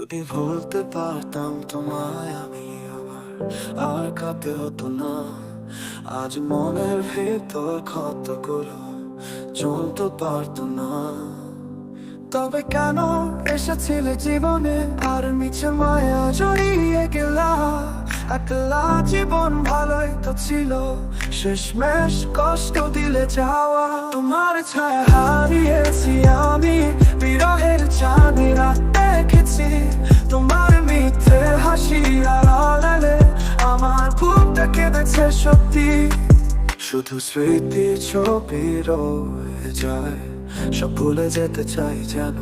যদি ভুলতে পারতাম তোমায় আমি আর কাঁদতে হতো না। আজ মনের ভেতর ক্ষতগুলো চলতে পারতো না। তবে কেন এসেছিলে জীবনে আর মিছে মায়া জড়িয়ে গেলা? একলা জীবন ভালোই তো ছিল, শেষমেশ কষ্ট দিলে যাওয়া। তোমার ছায়া হারিয়েছি আমি, বিরহের চাঁদে রাত দেখেছি। তোমার মিথ্যে হাসি আড়ালে আমার বুকটা কেঁদেছে সত্যি। শুধু স্মৃতি ছবি রয়ে যায়, সব ভুলে যেতে চাই যেন।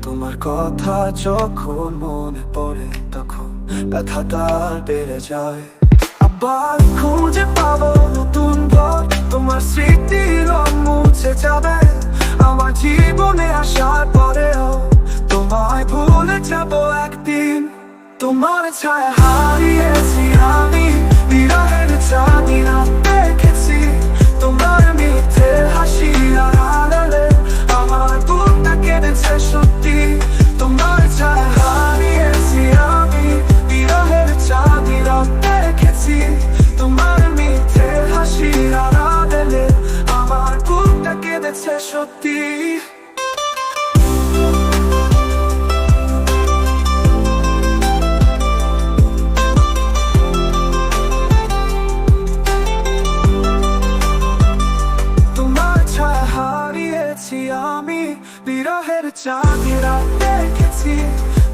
তোমার কথা যখন মনে পড়ে তখন ব্যথাটা বেড়ে যায়। আবার খুঁজে পাবো নতুন পথ, তোমার স্মৃতির রং মুছে যাবে আমার জীবনে আসার পরেও। তোমায় ভুলে যাবো একদিন। তোমার ছায়া হারিয়েছি আমি, বিরহের চাঁদি রাত দেখেছি। তোমার মিথ্যে হাসি আড়ালে আমার বুকটা কেঁদেছে সত্যি। তোমার ছায়া হারিয়েছি আমি, বিরহের চাঁদি রাত দেখেছি। তোমার মিথ্যে হাসি আড়ালে আমার বুকটা কেঁদেছে সত্যি। আমি বিরহের চাঁদি রাত দেখেছি।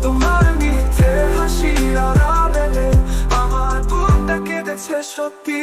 তোমার মিথ্যে হাসি আড়ালে আমার বুকটা কেঁদেছে সত্যি।